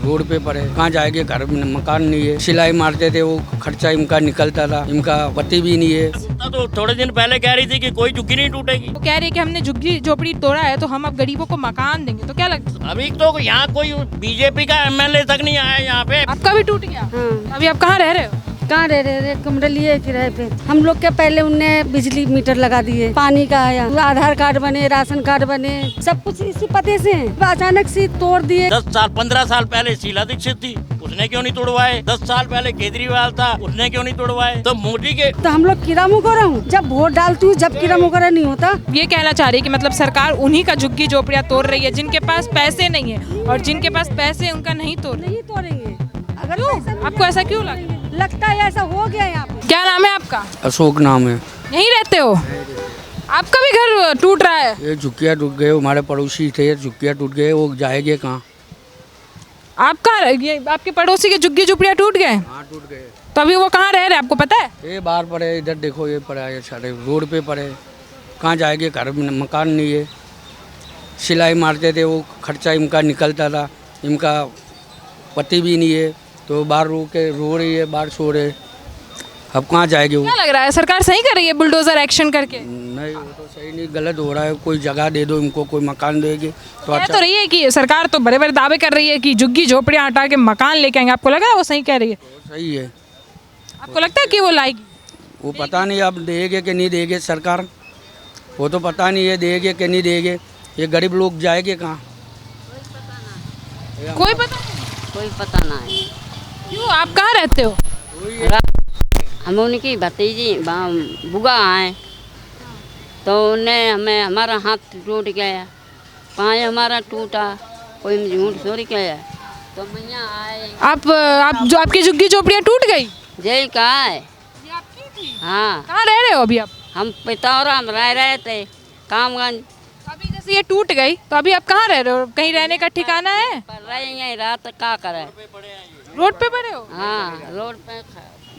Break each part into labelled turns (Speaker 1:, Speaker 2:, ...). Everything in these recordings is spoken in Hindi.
Speaker 1: रोड पे पड़े, कहाँ जाएंगे, घर में मकान नहीं है, सिलाई मारते थे वो खर्चा इनका निकलता था, इनका पति भी नहीं है।
Speaker 2: तो थोड़े दिन पहले कह रही थी कि कोई झुग्गी नहीं टूटेगी।
Speaker 3: वो कह रही है कि हमने झुग्गी झोपड़ी तोड़ा है तो हम अब गरीबों को मकान देंगे, तो क्या लगता है?
Speaker 2: अभी तो यहाँ कोई बीजेपी का एमएलए तक नहीं आया यहाँ पे।
Speaker 3: आपका भी टूट गया?
Speaker 4: हाँ।
Speaker 3: अभी आप कहाँ रह रहे हो?
Speaker 4: कहाँ रह रहे कमरे लिए किराए पे। हम लोग के पहले उनने बिजली मीटर लगा दिए, पानी का आया, आधार कार्ड बने, राशन कार्ड बने, सब कुछ इसी पते से है। अचानक से तोड़ दिए।
Speaker 2: 10 साल 15 साल पहले शीला दीक्षित थी, उसने क्यों नहीं तोड़वाए? 10 साल पहले केजरीवाल था, उसने क्यों नहीं तोड़वाए? तो मोदी के
Speaker 4: तो हम लोग कीड़ा मुकोड़ा हूँ, जब वोट डालती हूँ जब कीड़ा मुकोड़ा नहीं होता।
Speaker 3: ये कहना चाह रही है कि मतलब सरकार उन्हीं का झुग्गी झोपड़ियाँ तोड़ रही है जिनके पास पैसे नहीं है, और जिनके पास पैसे उनका नहीं तोड़।
Speaker 4: नहीं तोड़ेंगे। अगर
Speaker 3: क्यों? आपको ऐसा क्यों
Speaker 4: लगता है ऐसा हो गया यहाँ पे।
Speaker 3: क्या नाम है आपका?
Speaker 1: अशोक नाम है।
Speaker 3: यहीं रहते हो? आपका भी घर टूट रहा है?
Speaker 1: ये झुग्गियाँ टूट गए, हमारे पड़ोसी थे, झुग्गियाँ टूट गए, वो जाएंगे कहाँ?
Speaker 3: आपका ये आपके पड़ोसी के झुग्गी झोपड़ियाँ टूट गए?
Speaker 1: हाँ टूट गए।
Speaker 3: तो अभी वो कहाँ रह रहे हैं आपको पता है?
Speaker 1: ये बाहर पड़े, इधर देखो ये पड़ा है, सारे रोड पे पड़े, कहाँ जाएंगे, घर में मकान नहीं है, सिलाई मारते थे वो खर्चा इनका निकलता था, इनका पति भी नहीं है, तो बाहर रो रही है, बाहर सो रहे, अब कहाँ जाएंगे वो?
Speaker 3: क्या लग रहा है सरकार सही कर रही है बुलडोजर एक्शन करके?
Speaker 1: नहीं वो तो सही नहीं, गलत हो रहा है। कोई जगह दे दो इनको, कोई मकान देगी तो
Speaker 3: कह
Speaker 1: अच्छा।
Speaker 3: तो रही है कि सरकार तो बड़े बड़े दावे कर रही है कि झुग्गी झोपड़ियाँ हटा के मकान लेके आएंगे, आपको लग रहा है वो सही कह रही है?
Speaker 1: सही है।
Speaker 3: आपको लगता है कि वो लाएगी?
Speaker 1: वो पता नहीं अब देंगे कि नहीं देंगे सरकार, वो तो पता नहीं है देंगे कि नहीं देंगे। ये गरीब लोग जाएंगे कहाँ?
Speaker 3: कोई पता नहीं?
Speaker 5: कोई पता ना है।
Speaker 3: क्यों, आप कहाँ रहते हो?
Speaker 5: हम उनकी भतीजी बुआ हैं, तो उन्हें हमें हमारा हाथ टूट गया, पाँव हमारा टूटा, कोई झूठ थोड़ी कहा, तो मैया आए।
Speaker 3: आप जो आपकी झुग्गी झोपड़ियाँ टूट गई?
Speaker 5: जय कहा है।
Speaker 3: ये आपकी थी?
Speaker 5: हाँ,
Speaker 3: कहाँ रह रहे हो अभी आप?
Speaker 5: हम पितौरा में रह रहे थे, कामगंज।
Speaker 3: अभी जैसे ये टूट गई तो अभी आप कहाँ रह रहे हो? कहीं रहने का ठिकाना है?
Speaker 5: पर रहेंगे रात का करे।
Speaker 3: रोड पे पड़े हो?
Speaker 5: हाँ, रोड पे।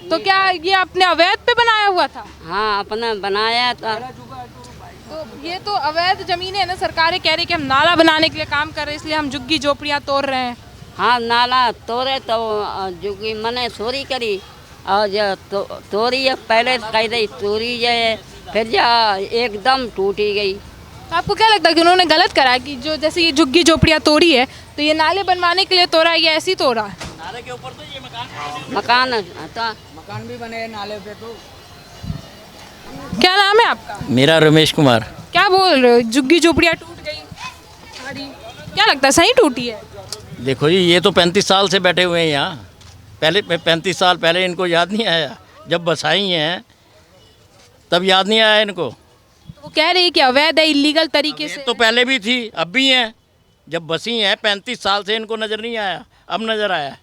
Speaker 3: तो क्या ये आपने अवैध पे बनाया हुआ था?
Speaker 5: हाँ, अपने बनाया था।
Speaker 3: तो ये तो अवैध जमीनें है ना, सरकारें कह रही कि हम नाला बनाने के लिए काम कर रहे हैं इसलिए हम झुग्गी झोपड़ियाँ तोड़ रहे हैं।
Speaker 5: हाँ, नाला तोड़े तो जुगी मने चोरी करी, और जो तोड़ी है पहले कह दी चोरी है, फिर जा एकदम टूटी गई।
Speaker 3: तो आपको क्या लगता है कि उन्होंने गलत करा है कि जो जैसे ये झुग्गी झोपड़ियाँ तोड़ी है तो ये नाले बनवाने के लिए तोड़ा है या ऐसे ही तोड़ा है?
Speaker 2: नाले के ऊपर तो ये
Speaker 5: मकान था।
Speaker 1: मकान भी बने हैं नाले पे। तो
Speaker 3: क्या नाम है आपका?
Speaker 2: मेरा रमेश कुमार।
Speaker 3: क्या बोल रहे हो, झुग्गी झोपड़ियाँ टूट गई सारी, क्या लगता है सही टूटी है?
Speaker 2: देखो जी, ये तो 35 साल से बैठे हुए हैं यहाँ, पहले 35 साल पहले इनको याद नहीं आया? जब बसाई हैं तब याद नहीं आया इनको?
Speaker 3: तो वो कह रही है कि अवैध है, इलीगल तरीके से।
Speaker 2: तो पहले भी थी, अब भी हैं। जब बसी हैं 35 साल से इनको नज़र नहीं आया, अब नज़र आया।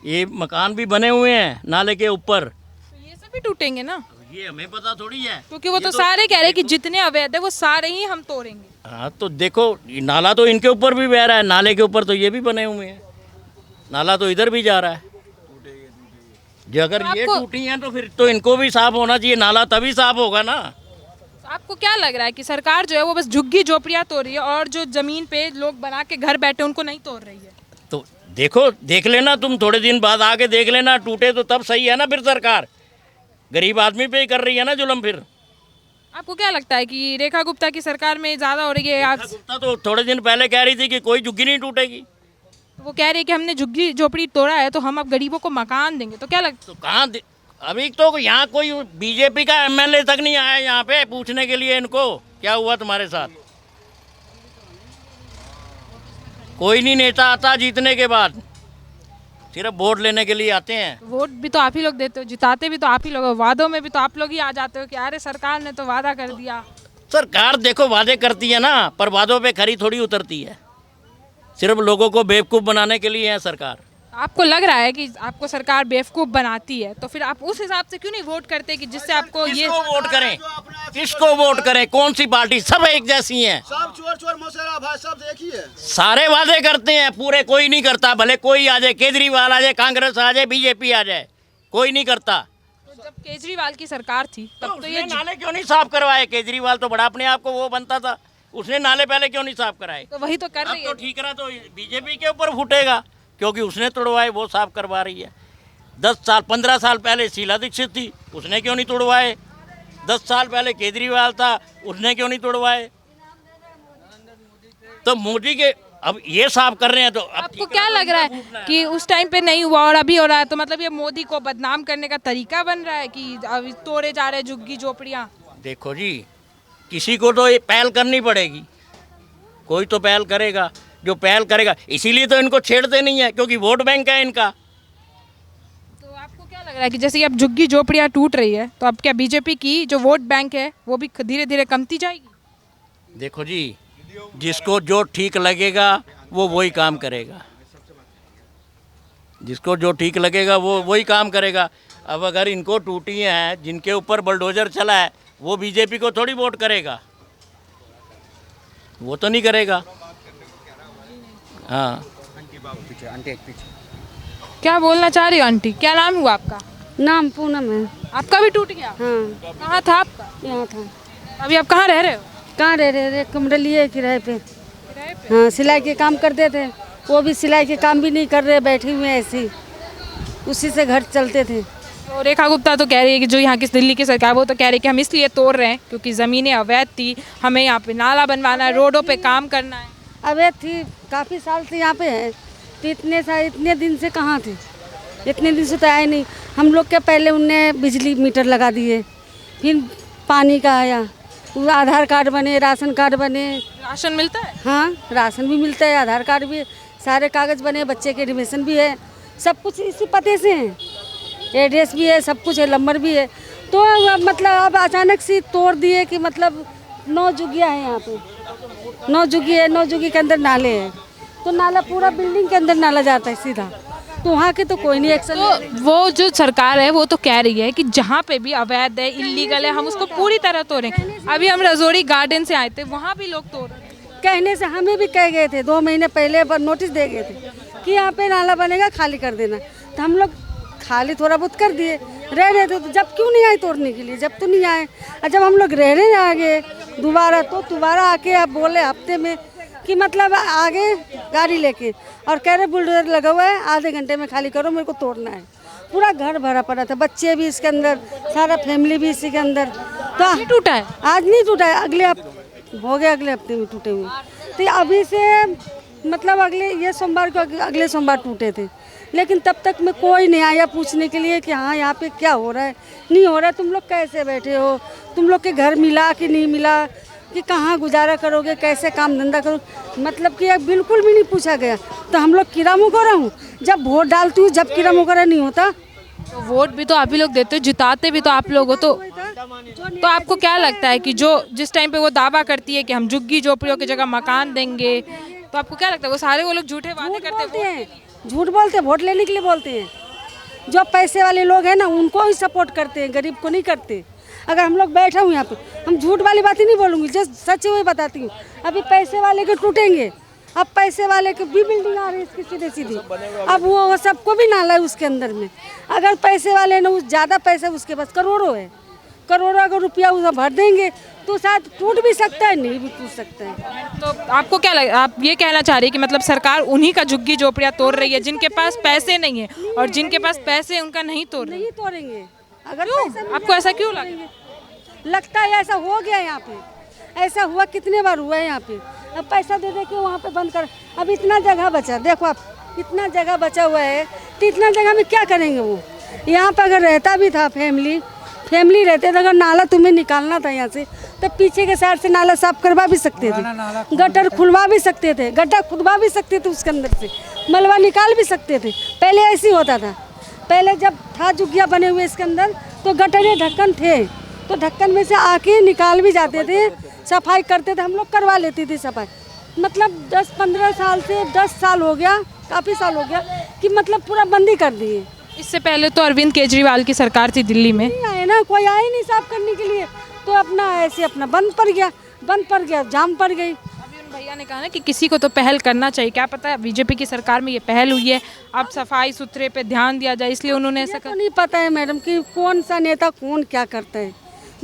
Speaker 2: ये मकान भी बने हुए हैं नाले के ऊपर,
Speaker 3: तो ये सब भी टूटेंगे ना,
Speaker 2: ये हमें पता थोड़ी है,
Speaker 3: क्योंकि वो तो सारे कह रहे हैं कि जितने अवैध है वो सारे ही हम तोड़ेंगे।
Speaker 2: हाँ तो देखो, ये नाला तो इनके ऊपर भी बह रहा है, नाले के ऊपर तो ये भी बने हुए हैं, नाला तो इधर भी जा रहा है। जो अगर ये टूटी हैं तो फिर तो इनको भी साफ होना चाहिए, नाला तभी साफ होगा ना।
Speaker 3: तो आपको क्या लग रहा है कि सरकार जो है वो बस झुग्गी झोपड़ियाँ तोड़ रही है और जो जमीन पे लोग बना के घर बैठे उनको नहीं तोड़ रही है?
Speaker 2: तो देखो, देख लेना तुम, थोड़े दिन बाद आके देख लेना, टूटे तो तब सही है ना। फिर सरकार गरीब आदमी पे ही कर रही है ना जुल्म। फिर
Speaker 3: आपको क्या लगता है कि रेखा गुप्ता की सरकार में ज़्यादा हो रही है? आप
Speaker 2: गुप्ता तो थोड़े दिन पहले कह रही थी कि कोई झुग्गी नहीं टूटेगी।
Speaker 3: वो कह रही है कि हमने झुग्गी झोपड़ी तोड़ा है तो हम अब गरीबों को मकान देंगे, तो क्या लगता
Speaker 2: तो कहाँ अभी तो यहाँ कोई बीजेपी का एमएलए तक नहीं आया यहाँ पे पूछने के लिए इनको क्या हुआ तुम्हारे साथ। कोई नहीं नेता आता जीतने के बाद, सिर्फ वोट लेने के लिए आते हैं।
Speaker 3: वोट भी तो आप ही लोग देते हो, जिताते भी तो आप ही लोग हो, वादों में भी तो आप लोग ही आ जाते हो कि अरे सरकार ने तो वादा कर दिया।
Speaker 2: सरकार देखो वादे करती है ना, पर वादों पे खरी थोड़ी उतरती है, सिर्फ लोगों को बेवकूफ़ बनाने के लिए है सरकार।
Speaker 3: आपको लग रहा है कि आपको सरकार बेवकूफ़ बनाती है, तो फिर आप उस हिसाब से क्यों नहीं वोट करते कि जिससे आपको ये
Speaker 2: किसको वोट करें, किसको वोट करें, कौन सी पार्टी, सब एक जैसी हैं,
Speaker 6: सब चोर चोर मौसेरा भाई सब एक ही है।
Speaker 2: सारे वादे करते हैं पूरे, कोई नहीं करता। भले कोई आ जाए, केजरीवाल आ जाए, कांग्रेस आ जाए, बीजेपी आ जाए, कोई नहीं करता।
Speaker 3: तो जब केजरीवाल की सरकार थी तब तो ये
Speaker 2: नाले क्यों नहीं साफ करवाए? केजरीवाल तो बड़ा अपने आप को वो बनता था, उसने नाले पहले क्यों नहीं साफ कराए?
Speaker 3: तो वही तो कर रही
Speaker 2: अब तो
Speaker 3: है।
Speaker 2: ठीक रहा तो बीजेपी के ऊपर फूटेगा, क्योंकि उसने तोड़वाए, वो साफ करवा रही है। 10 साल 15 साल पहले शीला दीक्षित थी, उसने क्यों नहीं तोड़वाए? 10 साल पहले केजरीवाल था, उसने क्यों नहीं तोड़वाए? तो मोदी के अब ये साफ कर रहे हैं तो अब
Speaker 3: आपको क्या लग रहा है कि उस टाइम पे नहीं हुआ और अभी हो रहा है, तो मतलब ये मोदी को बदनाम करने का तरीका बन रहा है कि अभी तोड़े जा रहे झुग्गी झोपड़ियाँ?
Speaker 2: देखो जी, किसी को तो ये पहल करनी पड़ेगी, कोई तो पहल करेगा, जो पहल करेगा। इसीलिए तो इनको छेड़ते नहीं है, क्योंकि वोट बैंक है इनका।
Speaker 3: तो आपको क्या लग रहा है कि जैसे अब झुग्गी झोपड़ियाँ टूट रही है, तो अब क्या बीजेपी की जो वोट बैंक है वो भी धीरे धीरे कमती जाएगी?
Speaker 2: देखो जी, जिसको जो ठीक लगेगा वो वही काम करेगा, जिसको जो ठीक लगेगा वो वही काम करेगा। अब अगर इनको टूटी हैं, जिनके ऊपर बुलडोजर चला है, वो बीजेपी को थोड़ी वोट करेगा, वो तो नहीं करेगा। हाँ,
Speaker 3: क्या बोलना चाह रही हो आंटी? क्या नाम हुआ आपका?
Speaker 4: नाम पूनम है।
Speaker 3: आपका भी टूट गया?
Speaker 4: हाँ,
Speaker 3: कहाँ था आपका?
Speaker 4: यहाँ था।
Speaker 3: अभी आप कहाँ रह रहे हो?
Speaker 4: कहाँ रह रहे? कमरे लिए किराए पे।
Speaker 3: किराए पे?
Speaker 4: हाँ, सिलाई के काम करते थे, वो भी सिलाई के काम भी नहीं कर रहे, बैठे हुए हैं ऐसे ही, उसी से घर चलते थे।
Speaker 3: तो रेखा गुप्ता तो कह रही है कि जो यहाँ की दिल्ली की सरकार, वो तो कह रही है कि हम इसलिए तोड़ रहे हैं क्योंकि ज़मीनें अवैध थी, हमें यहाँ पे नाला बनवाना है, रोडों पे काम करना है।
Speaker 4: अवैध थी, काफ़ी साल से यहाँ पे है, तो इतने दिन से कहाँ थे? इतने दिन से तो आए नहीं। हम लोग के पहले उनने बिजली मीटर लगा दिए, फिर पानी का आया, वो आधार कार्ड बने, राशन कार्ड बने।
Speaker 3: राशन मिलता है?
Speaker 4: हाँ, राशन भी मिलता है, आधार कार्ड भी, सारे कागज़ बने, बच्चे के एडमिशन भी है, सब कुछ इसी पते से है, एड्रेस भी है, सब कुछ है, नंबर भी है। तो मतलब अब अचानक से तोड़ दिए कि मतलब 9 जुगियाँ हैं यहाँ पे, 9 जुगी है, 9 जुगी के अंदर नाले हैं, तो नाला पूरा बिल्डिंग के अंदर नाला जाता है सीधा, तो वहाँ के तो कोई नहीं एक्शन।
Speaker 3: तो वो जो सरकार है वो तो कह रही है कि जहाँ पे भी अवैध है, इलीगल है, हम उसको पूरी तरह तोड़ें। अभी हम रजौरी गार्डन से आए थे, वहाँ भी लोग तोड़ रहे हैं।
Speaker 4: कहने से हमें भी कह गए थे, 2 महीने पहले नोटिस दे गए थे कि यहाँ पे नाला बनेगा, खाली कर देना, तो हम लोग खाली थोड़ा बहुत कर दिए, रह रहे थे। तो जब क्यों नहीं आए तोड़ने के लिए? जब तो नहीं आए, और जब हम लोग रहने आ गए दोबारा, तो दोबारा आके आप बोले हफ्ते में कि मतलब आगे गाड़ी लेके और कह रहे बुलडोजर लगा हुआ है, आधे घंटे में खाली करो, मेरे को तोड़ना है। पूरा घर भरा पड़ा था, बच्चे भी इसके अंदर, सारा फैमिली भी इसी के अंदर। तो
Speaker 3: नहीं टूटा है?
Speaker 4: आज नहीं टूटा है, अगले हो गए, अगले हफ्ते में टूटे हुए। तो अभी से मतलब ये सोमवार को, अगले सोमवार टूटे थे, लेकिन तब तक में कोई नहीं आया पूछने के लिए कि हाँ यहाँ पे क्या हो रहा है, नहीं हो रहा है, तुम लोग कैसे बैठे हो, तुम लोग के घर मिला कि नहीं मिला, कि कहाँ गुजारा करोगे, कैसे काम धंधा करोगे, मतलब कि अब बिल्कुल भी नहीं पूछा गया। तो हम लोग कीड़ा मुकोड़ा हूँ, जब वोट डालती हूँ, जब कीड़ा मुकोड़ा नहीं होता।
Speaker 3: तो वोट भी तो आप ही लोग देते हो, जिताते भी तो आप लोग हो। तो आपको क्या लगता है कि जो जिस टाइम पे वो दावा करती है कि हम झुग्गी झोपड़ियों की जगह मकान देंगे, तो आपको क्या लगता है वो सारे वो लोग झूठे वादे करते हैं?
Speaker 4: झूठ बोलते, वोट लेने के लिए बोलते हैं। जो पैसे वाले लोग हैं ना, उनको ही सपोर्ट करते हैं, गरीब को नहीं करते। अगर हम लोग बैठे हुए यहाँ पे, हम झूठ वाली बात ही नहीं बोलूँगी, जो सच है वही बताती हूँ। अभी पैसे वाले के टूटेंगे, अब पैसे वाले की भी बिल्डिंग आ रही है इसकी सीधे सीधी, अब वो सबको भी नाला है उसके अंदर में। अगर पैसे वाले ने ज़्यादा पैसे, उसके पास करोड़ों है, करोड़ों अगर रुपया उसे भर देंगे तो शायद टूट भी सकता है, नहीं भी टूट सकता है।
Speaker 3: तो आपको क्या लग, आप ये कहना चाह रही है कि मतलब सरकार उन्हीं का झुग्गी झोपड़ियाँ तोड़ रही है जिनके पास पैसे नहीं है, और जिनके पास पैसे हैं उनका नहीं तोड़ रही है?
Speaker 4: नहीं तोड़ेंगे। अगर
Speaker 3: क्यों? आपको ऐसा क्यों
Speaker 4: लगता है? ऐसा हो गया यहाँ पे, ऐसा हुआ, कितने बार हुआ है यहाँ पे। अब पैसा दे दे के वहाँ पे बंद कर, अब इतना जगह बचा, देखो आप, इतना जगह बचा हुआ है, तो इतना जगह में क्या करेंगे वो? यहाँ पर अगर रहता भी था फैमिली रहते थे, अगर नाला तुम्हें निकालना था यहाँ से, तो पीछे के साइड से नाला साफ करवा भी सकते थे, गटर खुलवा भी सकते थे, गड्ढा खुदवा भी सकते थे, उसके अंदर से मलबा निकाल भी सकते थे। पहले ऐसे ही होता था, पहले जब था झुग्गियाँ बने हुए इसके अंदर, तो गटर ढक्कन थे, तो ढक्कन में से आके निकाल भी जाते थे, सफाई करते थे, हम लोग करवा लेते थे सफाई। मतलब 10-15 साल से 10 साल हो गया, काफ़ी साल हो गया कि मतलब पूरा बंदी कर दिए।
Speaker 3: इससे पहले तो अरविंद केजरीवाल की सरकार थी दिल्ली में,
Speaker 4: नहीं आए ना, कोई आए नहीं साफ करने के लिए, तो अपना ऐसे अपना बंद पड़ गया, जाम पड़ गई।
Speaker 3: अभी उन भैया ने कहा ना कि किसी को तो पहल करना चाहिए, क्या पता है बीजेपी की सरकार में ये पहल हुई है, अब सफाई सुथरे पे ध्यान दिया जाए, इसलिए उन्होंने ऐसा
Speaker 4: तो नहीं पता है मैडम कि कौन सा नेता कौन क्या करता है,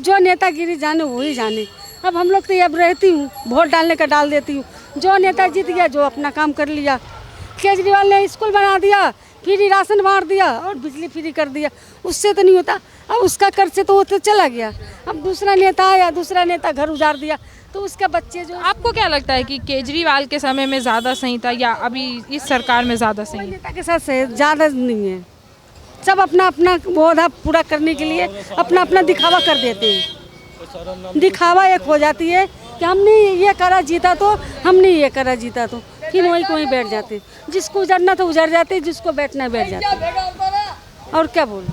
Speaker 4: जो नेतागिरी जाने वही जाने। अब हम लोग तो अब रहती हूँ, वोट डालने का डाल देती हूँ, जो नेता जीत गया, जो अपना काम कर लिया, केजरीवाल ने स्कूल बना दिया, फ्री राशन बांट दिया और बिजली फ्री कर दिया, उससे तो नहीं होता। अब उसका कर से तो वो तो चला गया, अब दूसरा नेता आया, दूसरा नेता घर उजाड़ दिया, तो उसके बच्चे जो
Speaker 3: आपको क्या लगता है कि केजरीवाल के समय में ज़्यादा सही था या अभी इस सरकार में ज़्यादा सही है?
Speaker 4: नेता के साथ से ज़्यादा नहीं है, सब अपना अपना वादा पूरा करने के लिए अपना अपना दिखावा कर देते हैं। दिखावा एक हो जाती है कि हमने ये करा जीता तो, हमने ये करा जीता तो, फिर वहीं को वहीं बैठ जाते। जिसको उजड़ना तो उजड़ जाते, जिसको बैठना बैठ जाते। और क्या बोलूं।